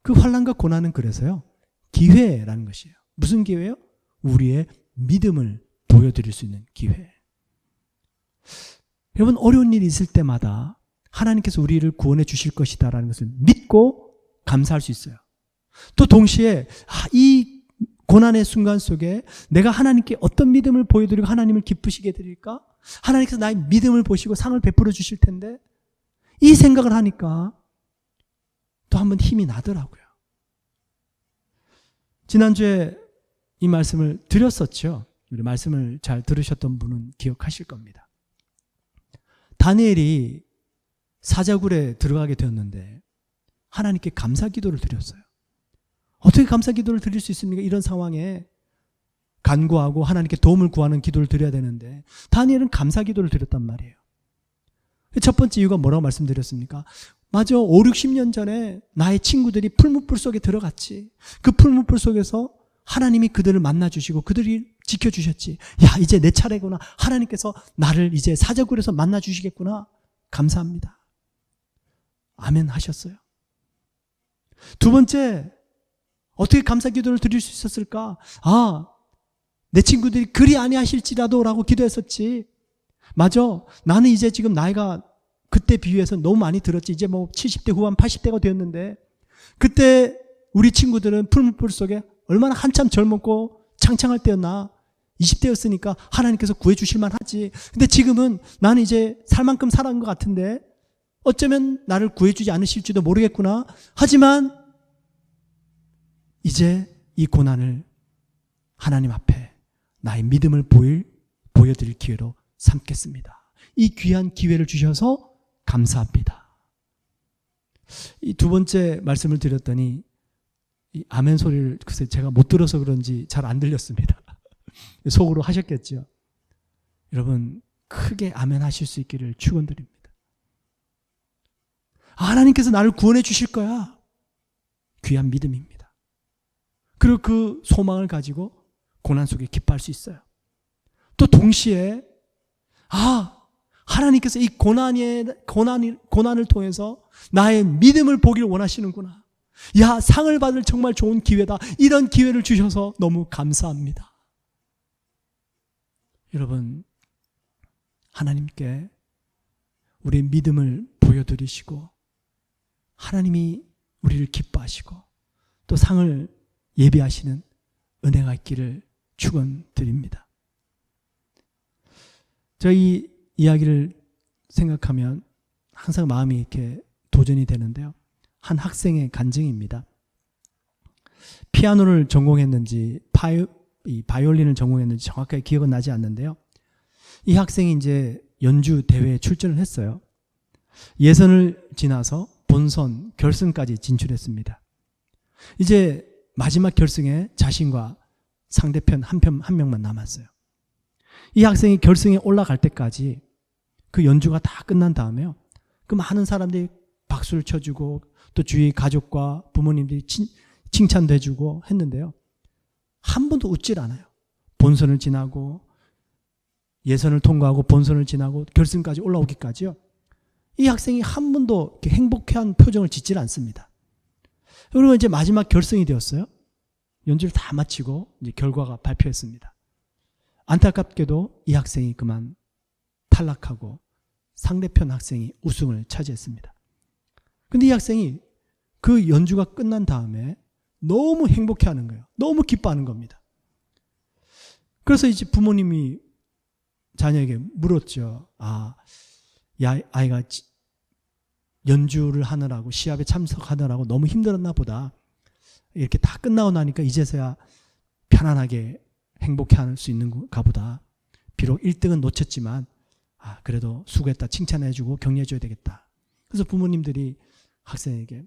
그 환난과 고난은 그래서요, 기회라는 것이에요. 무슨 기회예요? 우리의 믿음을 보여드릴 수 있는 기회. 여러분, 어려운 일이 있을 때마다 하나님께서 우리를 구원해 주실 것이다라는 것을 믿고 감사할 수 있어요. 또 동시에 이 고난의 순간 속에 내가 하나님께 어떤 믿음을 보여드리고 하나님을 기쁘시게 드릴까? 하나님께서 나의 믿음을 보시고 상을 베풀어 주실 텐데, 이 생각을 하니까 또 한번 힘이 나더라고요. 지난주에 이 말씀을 드렸었죠. 우리 말씀을 잘 들으셨던 분은 기억하실 겁니다. 다니엘이 사자굴에 들어가게 되었는데 하나님께 감사 기도를 드렸어요. 어떻게 감사 기도를 드릴 수 있습니까? 이런 상황에 간구하고 하나님께 도움을 구하는 기도를 드려야 되는데 다니엘은 감사 기도를 드렸단 말이에요. 첫 번째 이유가 뭐라고 말씀드렸습니까? 맞아, 5, 60년 전에 나의 친구들이 풀무불 속에 들어갔지. 그 풀무불 속에서 하나님이 그들을 만나주시고 그들이 지켜주셨지. 야, 이제 내 차례구나. 하나님께서 나를 이제 사자굴에서 만나주시겠구나. 감사합니다. 아멘 하셨어요. 두 번째, 어떻게 감사 기도를 드릴 수 있었을까? 내 친구들이 그리 아니하실지라도 라고 기도했었지. 맞아, 나는 이제 지금 나이가 그때 비유해서 너무 많이 들었지. 이제 뭐 70대 후반 80대가 되었는데 그때 우리 친구들은 풀무불 속에 얼마나 한참 젊었고 창창할 때였나. 20대였으니까 하나님께서 구해주실 만하지. 근데 지금은 나는 이제 살 만큼 살아간 것 같은데 어쩌면 나를 구해주지 않으실지도 모르겠구나. 하지만 이제 이 고난을 하나님 앞에 나의 믿음을 보여드릴 기회로 삼겠습니다. 이 귀한 기회를 주셔서 감사합니다. 이 두 번째 말씀을 드렸더니 이 아멘 소리를 글쎄 제가 못 들어서 그런지 잘 안 들렸습니다. 속으로 하셨겠죠. 여러분, 크게 아멘 하실 수 있기를 축원드립니다. 하나님께서 나를 구원해 주실 거야. 귀한 믿음입니다. 그리고 그 소망을 가지고 고난 속에 기뻐할 수 있어요. 또 동시에 하나님께서 이 고난을 통해서 나의 믿음을 보기를 원하시는구나. 야, 상을 받을 정말 좋은 기회다. 이런 기회를 주셔서 너무 감사합니다. 여러분, 하나님께 우리의 믿음을 보여드리시고 하나님이 우리를 기뻐하시고 또 상을 예비하시는 은혜가 있기를 축원드립니다. 저희 이야기를 생각하면 항상 마음이 이렇게 도전이 되는데요. 한 학생의 간증입니다. 피아노를 전공했는지 바이올린을 전공했는지 정확하게 기억은 나지 않는데요. 이 학생이 이제 연주 대회에 출전을 했어요. 예선을 지나서 본선, 결승까지 진출했습니다. 이제 마지막 결승에 자신과 상대편 한 명만 남았어요. 이 학생이 결승에 올라갈 때까지 그 연주가 다 끝난 다음에요. 그 많은 사람들이 박수를 쳐주고 또 주위 가족과 부모님들이 칭찬도 해주고 했는데요. 한 번도 웃질 않아요. 본선을 지나고 예선을 통과하고 본선을 지나고 결승까지 올라오기까지요. 이 학생이 한 번도 이렇게 행복한 표정을 짓질 않습니다. 그리고 이제 마지막 결승이 되었어요. 연주를 다 마치고 이제 결과가 발표했습니다. 안타깝게도 이 학생이 그만 탈락하고 상대편 학생이 우승을 차지했습니다. 근데 이 학생이 그 연주가 끝난 다음에 너무 행복해하는 거예요. 너무 기뻐하는 겁니다. 그래서 이제 부모님이 자녀에게 물었죠. 아이가 연주를 하느라고 시합에 참석하느라고 너무 힘들었나 보다. 이렇게 다 끝나고 나니까 이제서야 편안하게 행복해할 수 있는가 보다. 비록 1등은 놓쳤지만 그래도 수고했다 칭찬해주고 격려해줘야 되겠다. 그래서 부모님들이 학생에게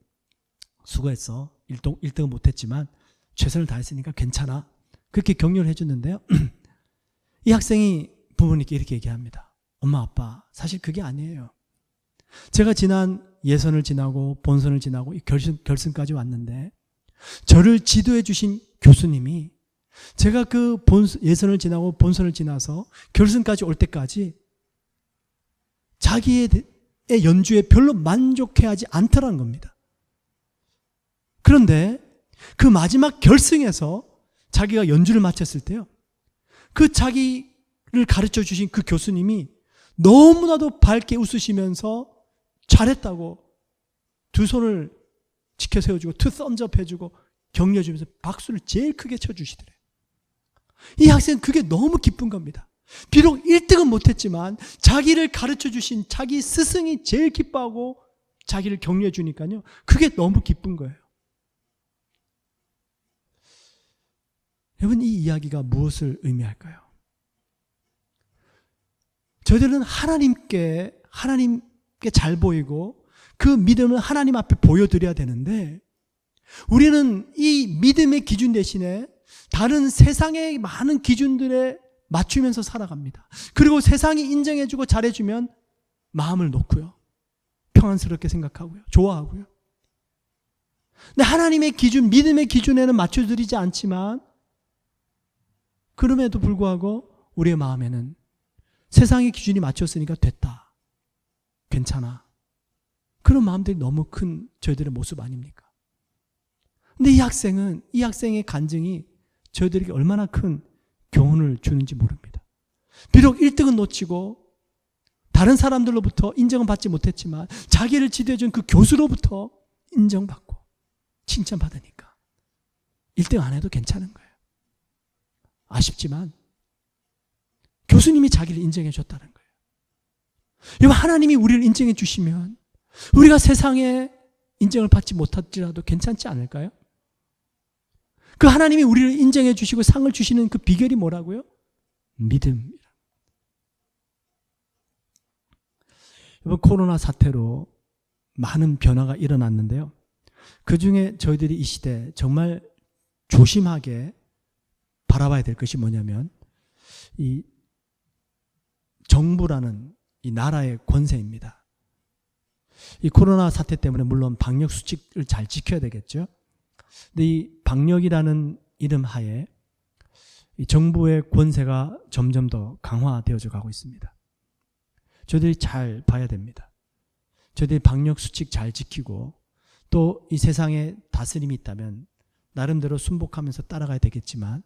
수고했어. 1등은 못했지만 최선을 다했으니까 괜찮아. 그렇게 격려를 해줬는데요. 이 학생이 부모님께 이렇게 얘기합니다. 엄마 아빠 사실 그게 아니에요. 제가 지난 예선을 지나고 본선을 지나고 결승까지 왔는데 저를 지도해 주신 교수님이 제가 그 예선을 지나고 본선을 지나서 결승까지 올 때까지 자기의 연주에 별로 만족해하지 않더라는 겁니다. 그런데 그 마지막 결승에서 자기가 연주를 마쳤을 때요. 그 자기를 가르쳐 주신 그 교수님이 너무나도 밝게 웃으시면서 잘했다고 두 손을 지켜 세워주고 투 썸즈업 해주고 격려주면서 박수를 제일 크게 쳐주시더래요. 이 학생은 그게 너무 기쁜 겁니다. 비록 1등은 못했지만 자기를 가르쳐 주신 자기 스승이 제일 기뻐하고 자기를 격려해 주니까요. 그게 너무 기쁜 거예요. 여러분, 이 이야기가 무엇을 의미할까요? 저희들은 하나님께 잘 보이고 그 믿음을 하나님 앞에 보여드려야 되는데 우리는 이 믿음의 기준 대신에 다른 세상의 많은 기준들에 맞추면서 살아갑니다. 그리고 세상이 인정해주고 잘해주면 마음을 놓고요. 평안스럽게 생각하고요. 좋아하고요. 근데 하나님의 기준, 믿음의 기준에는 맞춰드리지 않지만 그럼에도 불구하고 우리의 마음에는 세상의 기준이 맞췄으니까 됐다. 괜찮아. 그런 마음들이 너무 큰 저희들의 모습 아닙니까? 근데 이 학생의 간증이 저희들에게 얼마나 큰 교훈을 주는지 모릅니다. 비록 1등은 놓치고 다른 사람들로부터 인정은 받지 못했지만 자기를 지도해준 그 교수로부터 인정받고 칭찬받으니까 1등 안 해도 괜찮은 거예요. 아쉽지만 교수님이 자기를 인정해 줬다는 거예요. 여러분, 하나님이 우리를 인정해 주시면 우리가 세상에 인정을 받지 못할지라도 괜찮지 않을까요? 그 하나님이 우리를 인정해 주시고 상을 주시는 그 비결이 뭐라고요? 믿음. 이번 코로나 사태로 많은 변화가 일어났는데요. 그 중에 저희들이 이 시대 정말 조심하게 바라봐야 될 것이 뭐냐면 이 정부라는 이 나라의 권세입니다. 이 코로나 사태 때문에 물론 방역 수칙을 잘 지켜야 되겠죠. 근데 이 방역이라는 이름 하에 이 정부의 권세가 점점 더 강화되어져 가고 있습니다. 저희들이 잘 봐야 됩니다. 저희들이 방역 수칙 잘 지키고 또 이 세상에 다스림이 있다면 나름대로 순복하면서 따라가야 되겠지만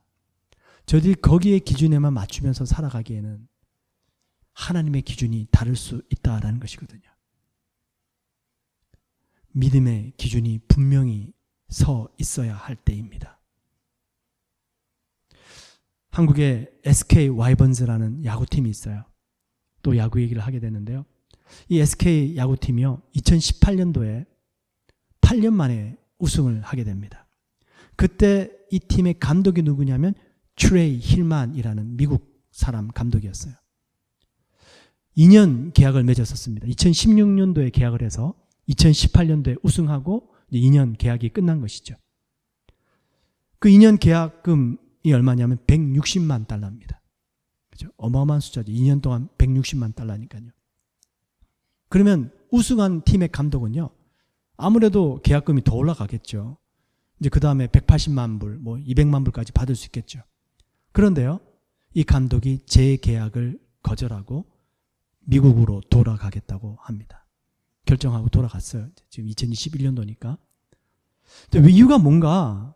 저희들이 거기에 기준에만 맞추면서 살아가기에는 하나님의 기준이 다를 수 있다라는 것이거든요. 믿음의 기준이 분명히 서 있어야 할 때입니다. 한국에 SK 와이번즈라는 야구팀이 있어요. 또 야구 얘기를 하게 되는데요. 이 SK 야구팀이요, 2018년도에 8년 만에 우승을 하게 됩니다. 그때 이 팀의 감독이 누구냐면 트레이 힐만이라는 미국 사람 감독이었어요. 2년 계약을 맺었었습니다. 2016년도에 계약을 해서 2018년도에 우승하고 2년 계약이 끝난 것이죠. 그 2년 계약금이 얼마냐면 160만 달러입니다. 그죠? 어마어마한 숫자죠. 2년 동안 160만 달러니까요. 그러면 우승한 팀의 감독은요, 아무래도 계약금이 더 올라가겠죠. 이제 그 다음에 180만 불, 200만 불까지 받을 수 있겠죠. 그런데요, 이 감독이 재계약을 거절하고 미국으로 돌아가겠다고 합니다. 결정하고 돌아갔어요. 지금 2021년도니까. 근데 이유가 뭔가,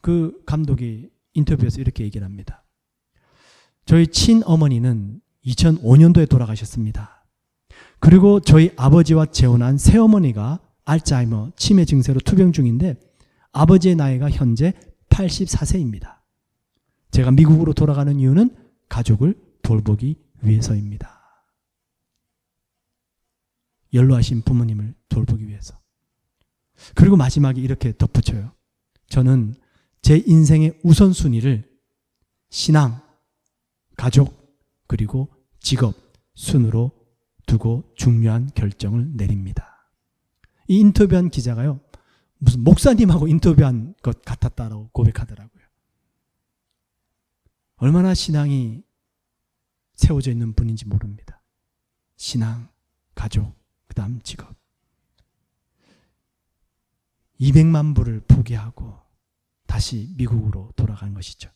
그 감독이 인터뷰에서 이렇게 얘기를 합니다. 저희 친어머니는 2005년도에 돌아가셨습니다. 그리고 저희 아버지와 재혼한 새어머니가 알츠하이머 치매 증세로 투병 중인데 아버지의 나이가 현재 84세입니다. 제가 미국으로 돌아가는 이유는 가족을 돌보기 위해서입니다. 연로하신 부모님을 돌보기 위해서. 그리고 마지막에 이렇게 덧붙여요. 저는 제 인생의 우선순위를 신앙, 가족, 그리고 직업 순으로 두고 중요한 결정을 내립니다. 이 인터뷰한 기자가요, 무슨 목사님하고 인터뷰한 것 같았다라고 고백하더라고요. 얼마나 신앙이 세워져 있는 분인지 모릅니다. 신앙, 가족, 그 다음 직업. 200만 불을 포기하고 다시 미국으로 돌아간 것이죠.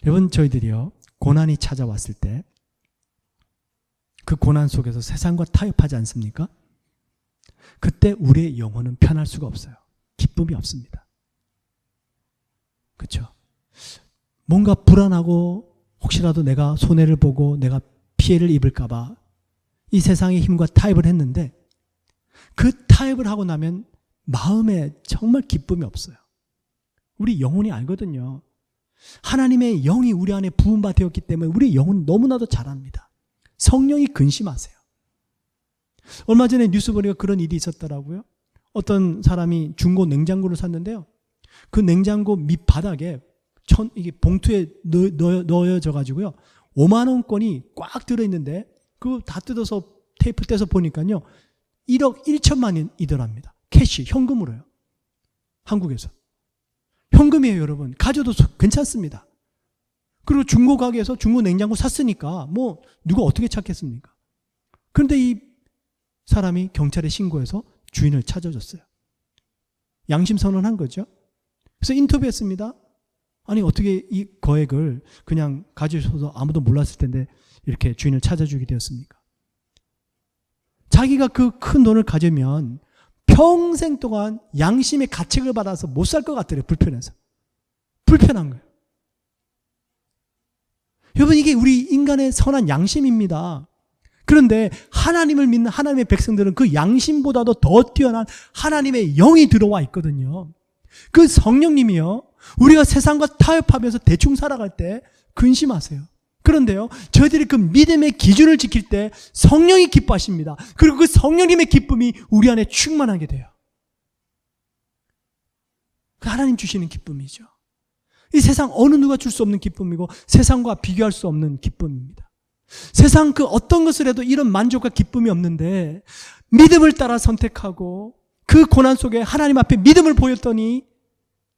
여러분, 저희들이요, 고난이 찾아왔을 때 그 고난 속에서 세상과 타협하지 않습니까? 그때 우리의 영혼은 편할 수가 없어요. 기쁨이 없습니다. 그렇죠? 뭔가 불안하고 혹시라도 내가 손해를 보고 내가 피해를 입을까 봐 이 세상의 힘과 타협을 했는데 그 타협을 하고 나면 마음에 정말 기쁨이 없어요. 우리 영혼이 알거든요. 하나님의 영이 우리 안에 부음바 되었기 때문에 우리 영혼은 너무나도 잘 압니다. 성령이 근심하세요. 얼마 전에 뉴스 보니까 그런 일이 있었더라고요. 어떤 사람이 중고 냉장고를 샀는데요. 그 냉장고 밑바닥에 이게 봉투에 넣어져 가지고요. 5만 원권이 꽉 들어있는데 그거 다 뜯어서 테이프 떼서 보니까요. 1억 1천만이더랍니다. 캐시, 현금으로요. 한국에서. 현금이에요, 여러분. 가져도 괜찮습니다. 그리고 중고 가게에서 중고 냉장고 샀으니까 누가 어떻게 찾겠습니까? 그런데 이 사람이 경찰에 신고해서 주인을 찾아줬어요. 양심 선언한 거죠. 그래서 인터뷰했습니다. 아니, 어떻게 이 거액을 그냥 가져오셔서 아무도 몰랐을 텐데 이렇게 주인을 찾아주게 되었습니까? 자기가 그 큰 돈을 가지면 평생 동안 양심의 가책을 받아서 못 살 것 같더래요. 불편해서. 불편한 거예요. 여러분, 이게 우리 인간의 선한 양심입니다. 그런데 하나님을 믿는 하나님의 백성들은 그 양심보다도 더 뛰어난 하나님의 영이 들어와 있거든요. 그 성령님이요, 우리가 세상과 타협하면서 대충 살아갈 때 근심하세요. 그런데요, 저희들이 그 믿음의 기준을 지킬 때 성령이 기뻐하십니다. 그리고 그 성령님의 기쁨이 우리 안에 충만하게 돼요. 그 하나님 주시는 기쁨이죠. 이 세상 어느 누가 줄 수 없는 기쁨이고 세상과 비교할 수 없는 기쁨입니다. 세상 그 어떤 것을 해도 이런 만족과 기쁨이 없는데 믿음을 따라 선택하고 그 고난 속에 하나님 앞에 믿음을 보였더니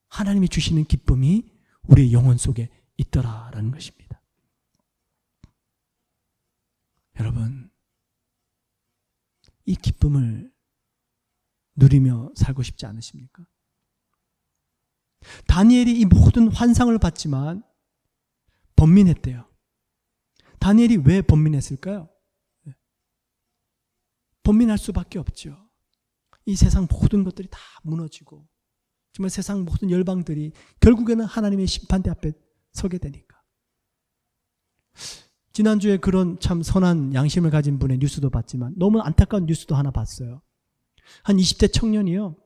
하나님이 주시는 기쁨이 우리의 영혼 속에 있더라라는 것입니다. 여러분, 이 기쁨을 누리며 살고 싶지 않으십니까? 다니엘이 이 모든 환상을 봤지만 번민했대요. 다니엘이 왜 번민했을까요? 번민할 수밖에 없죠. 이 세상 모든 것들이 다 무너지고 정말 세상 모든 열방들이 결국에는 하나님의 심판대 앞에 서게 되니까. 지난주에 그런 참 선한 양심을 가진 분의 뉴스도 봤지만 너무 안타까운 뉴스도 하나 봤어요. 한 20대 청년이요,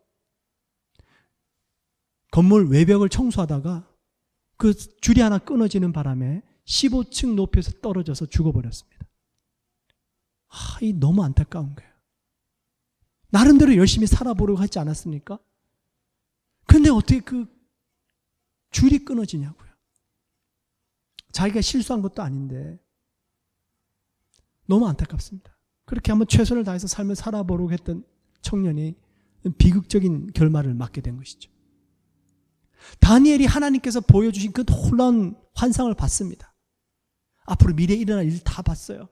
건물 외벽을 청소하다가 그 줄이 하나 끊어지는 바람에 15층 높이에서 떨어져서 죽어버렸습니다. 이 너무 안타까운 거예요. 나름대로 열심히 살아보려고 하지 않았습니까? 근데 어떻게 그 줄이 끊어지냐고요. 자기가 실수한 것도 아닌데 너무 안타깝습니다. 그렇게 한번 최선을 다해서 삶을 살아보려고 했던 청년이 비극적인 결말을 맞게 된 것이죠. 다니엘이 하나님께서 보여주신 그 놀라운 환상을 봤습니다. 앞으로 미래에 일어날 일 다 봤어요.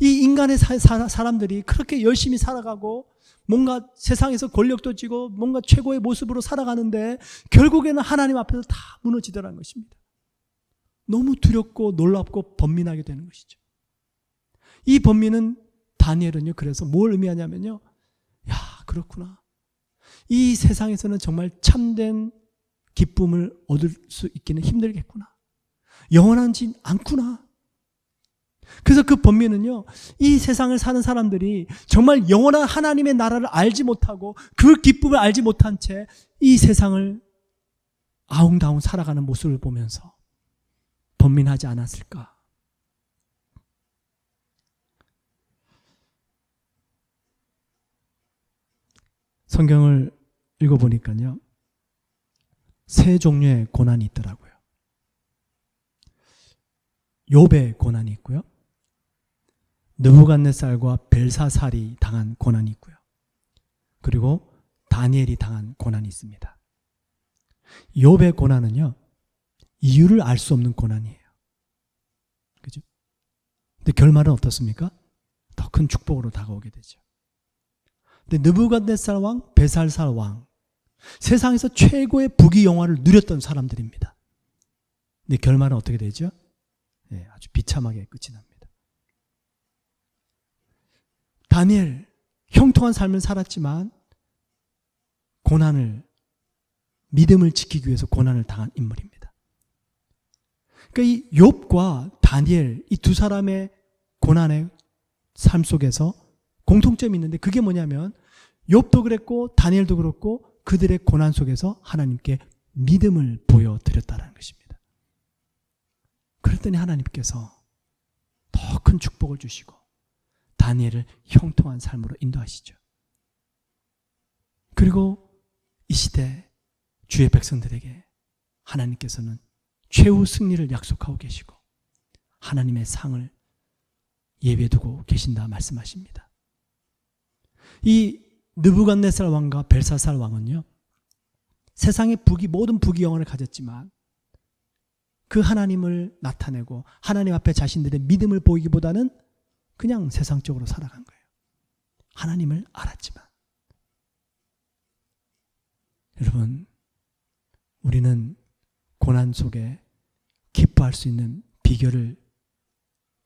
이 인간의 사람들이 그렇게 열심히 살아가고 뭔가 세상에서 권력도 쥐고 뭔가 최고의 모습으로 살아가는데 결국에는 하나님 앞에서 다 무너지더라는 것입니다. 너무 두렵고 놀랍고 번민하게 되는 것이죠. 이 번민은 다니엘은요, 그래서 뭘 의미하냐면요, 야, 그렇구나. 이 세상에서는 정말 참된 기쁨을 얻을 수 있기는 힘들겠구나. 영원하지 않구나. 그래서 그 번민은요, 이 세상을 사는 사람들이 정말 영원한 하나님의 나라를 알지 못하고 그 기쁨을 알지 못한 채 이 세상을 아웅다웅 살아가는 모습을 보면서 번민하지 않았을까. 성경을 읽어보니까요, 세 종류의 고난이 있더라고요. 욥의 고난이 있고요, 느부갓네살과 벨사살이 당한 고난이 있고요, 그리고 다니엘이 당한 고난이 있습니다. 욥의 고난은요, 이유를 알 수 없는 고난이에요. 그죠? 근데 결말은 어떻습니까? 더 큰 축복으로 다가오게 되죠. 근데 느부갓네살 왕, 벨사살 왕, 세상에서 최고의 부귀 영화를 누렸던 사람들입니다. 근데 결말은 어떻게 되죠? 네, 아주 비참하게 끝이 납니다. 다니엘, 형통한 삶을 살았지만 믿음을 지키기 위해서 고난을 당한 인물입니다. 그러니까 이 욥과 다니엘, 이 두 사람의 고난의 삶 속에서 공통점이 있는데, 그게 뭐냐면 욥도 그랬고 다니엘도 그렇고 그들의 고난 속에서 하나님께 믿음을 보여드렸다는 것입니다. 그랬더니 하나님께서 더 큰 축복을 주시고 다니엘을 형통한 삶으로 인도하시죠. 그리고 이 시대 주의 백성들에게 하나님께서는 최후 승리를 약속하고 계시고 하나님의 상을 예비해 두고 계신다 말씀하십니다. 이 느부갓네살 왕과 벨사살 왕은요, 세상의 모든 부귀 영화를 가졌지만 그 하나님을 나타내고 하나님 앞에 자신들의 믿음을 보이기보다는 그냥 세상적으로 살아간 거예요. 하나님을 알았지만. 여러분, 우리는 고난 속에 기뻐할 수 있는 비결을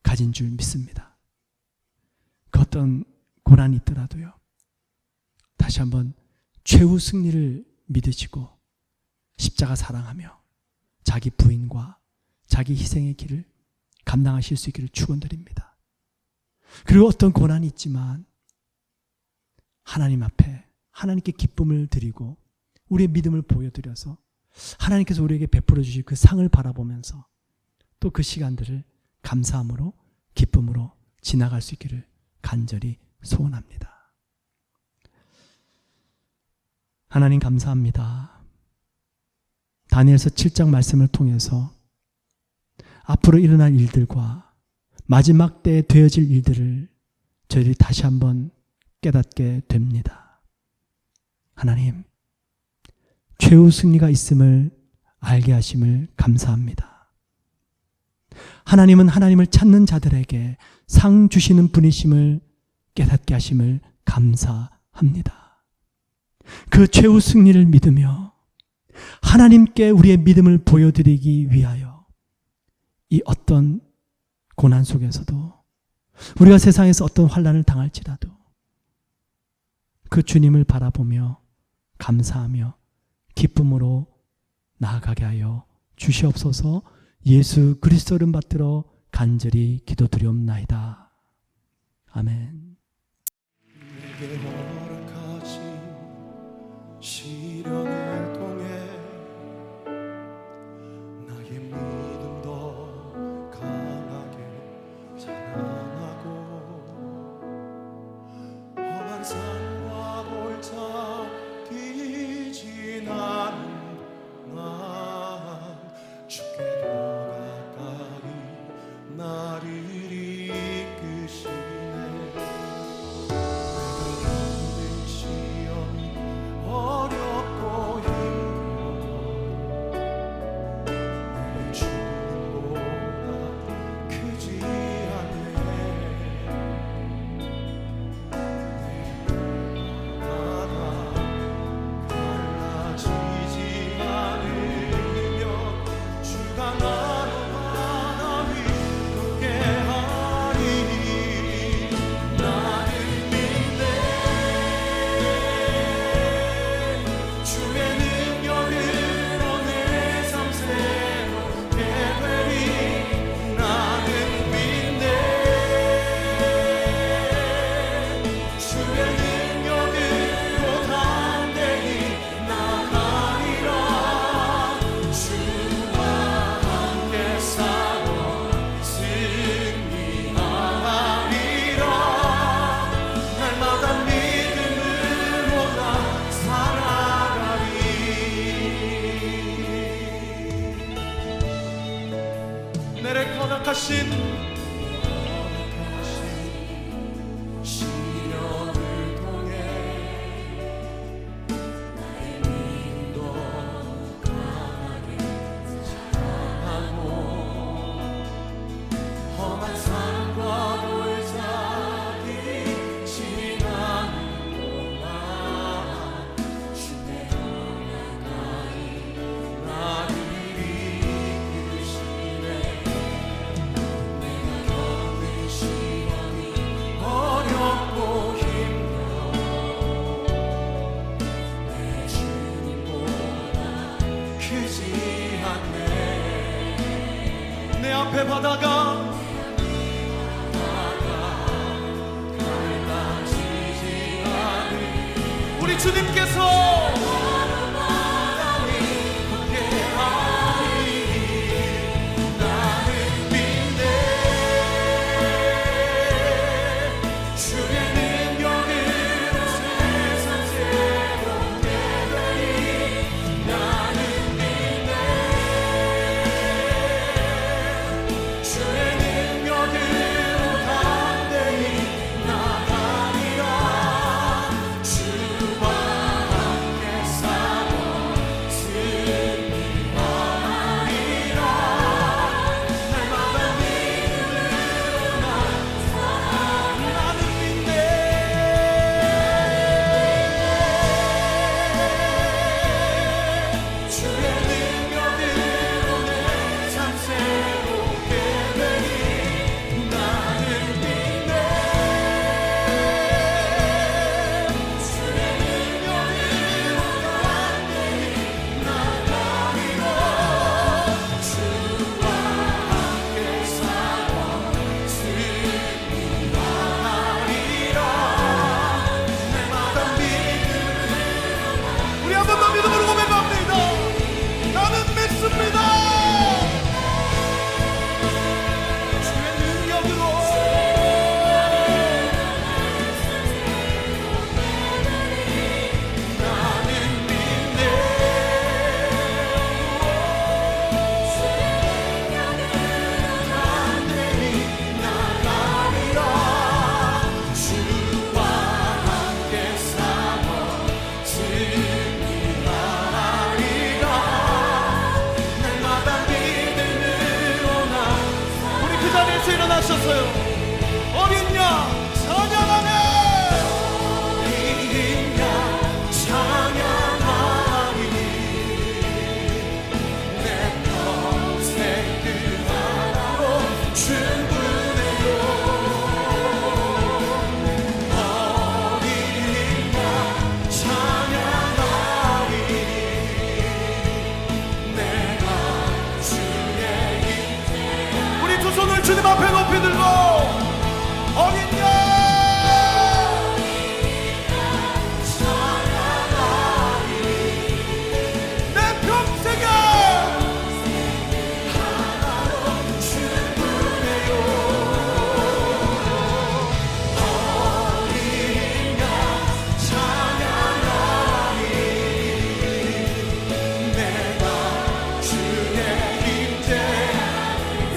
가진 줄 믿습니다. 그 어떤 고난이 있더라도요, 다시 한번 최후 승리를 믿으시고 십자가 사랑하며 자기 부인과 자기 희생의 길을 감당하실 수 있기를 축원드립니다. 그리고 어떤 고난이 있지만 하나님 앞에 하나님께 기쁨을 드리고 우리의 믿음을 보여드려서 하나님께서 우리에게 베풀어 주실 그 상을 바라보면서 또 그 시간들을 감사함으로 기쁨으로 지나갈 수 있기를 간절히 소원합니다. 하나님 감사합니다. 다니엘서 7장 말씀을 통해서 앞으로 일어날 일들과 마지막 때에 되어질 일들을 저희들이 다시 한번 깨닫게 됩니다. 하나님, 최후 승리가 있음을 알게 하심을 감사합니다. 하나님은 하나님을 찾는 자들에게 상 주시는 분이심을 깨닫게 하심을 감사합니다. 그 최후 승리를 믿으며 하나님께 우리의 믿음을 보여드리기 위하여 이 어떤 고난 속에서도 우리가 세상에서 어떤 환난을 당할지라도 그 주님을 바라보며 감사하며 기쁨으로 나아가게 하여 주시옵소서. 예수 그리스도 이름 받들어 간절히 기도드리옵나이다. 아멘. 내게 허락하신 시련을 통해 나의 믿음 더 강하게 자라나고 험한 산과 골짜 뛰지 않는 난 주께 나를 이끄시네. 내래 허락하신 시련을 통해 나의 믿음도 강하게 자라고 험한 산과 골짜기 지나는 동안 주의 가까이 나를 이끄시네 내가 겪는 시련이 어렵고 힘겨워 내 주님보다 크지 않네 내 앞에 바다가 우리 주님께서 나는 믿네 주의 능력으로 세상 새롭게 되리 나는 믿네 주의 능력으로 담대히 나가리라 주와 함께 싸워 승리하리라 날마다 믿음으로 나는 믿네 주의 능력으로 내 삶 새롭게 되리 나는 믿네 주의 능력으로 담대히 나가리라 주와 함께 싸워 승리하리라 날마다 믿음으로 우리 한 번 더 믿음으로 고백합니다 나는 믿습니다 주의 능력으로 나는 믿네 담대히 나가리라 주와 함께 싸워 승리하리라 날마다 믿음으로 우리 그 자리에서 일어나셨어요 어린 양 찬양하네 어린 양 찬양하니 내 평생 그 하나로 충분해요 어린 양 찬양하니 내가 주의 임재 우리 두 손을 주님 앞에 높이 들고 어린 양 찬양하니 내 평생에 하나로 충분해요 어린 양 찬양하니 내가 주의 임재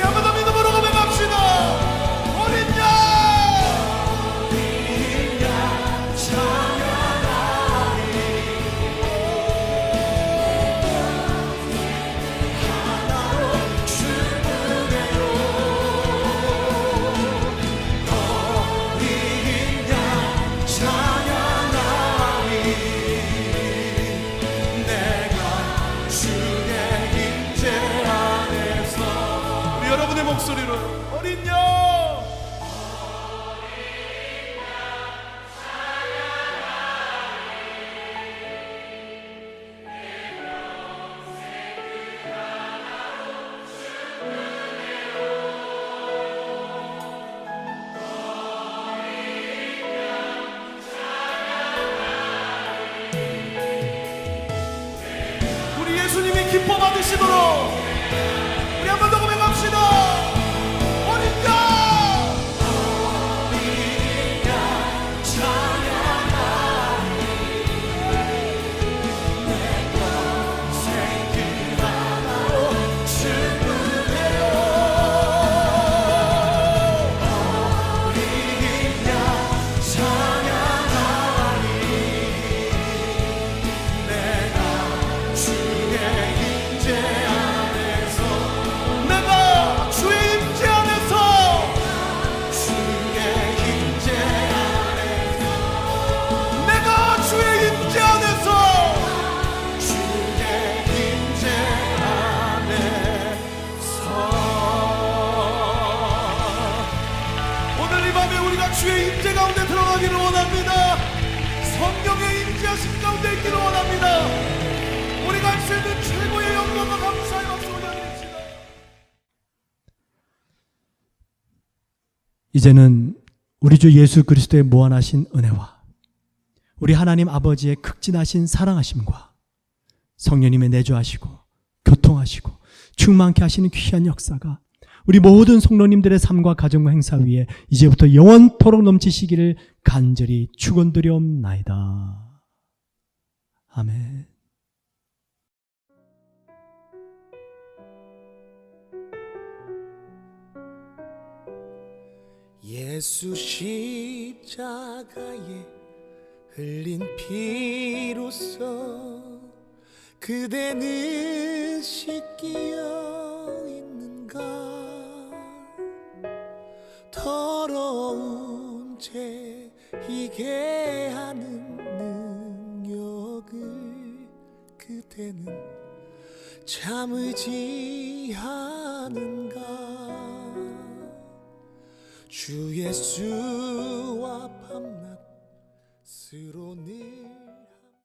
한 번 더 믿음으로 고백합시다 어린 양 찬양하니 하나로 충분해요 어린 양 찬양하니 내가 주의 임재 안에서 우리 여러분의 목소리로 어린 양 우리 예수님이 기뻐 받으시도록 우리 한 번 더 고백합시다 어린 양 찬양하니 내 평생 그 하나로 충분해요 주의 임재 가운데 들어가기를 원합니다. 성령의 임재하신 가운데 있기를 원합니다. 우리가 할 수 있는 최고의 영광과 감사의 박수 올려드립시다. 이제는 우리 주 예수 그리스도의 무한하신 은혜와 우리 하나님 아버지의 극진하신 사랑하심과 성령님의 내주하시고 교통하시고 충만케 하시는 귀한 역사가 우리 모든 성도님들의 삶과 가정과 행사 위에 이제부터 영원토록 넘치시기를 간절히 축원드리옵나이다. 아멘. 예수 십자가에 흘린 피로써 그대는 씻기어 있는가. 더러운 죄 이게 하는 능력을 그대는 참으지 않은가. 주 예수와 밤낮 스로 늘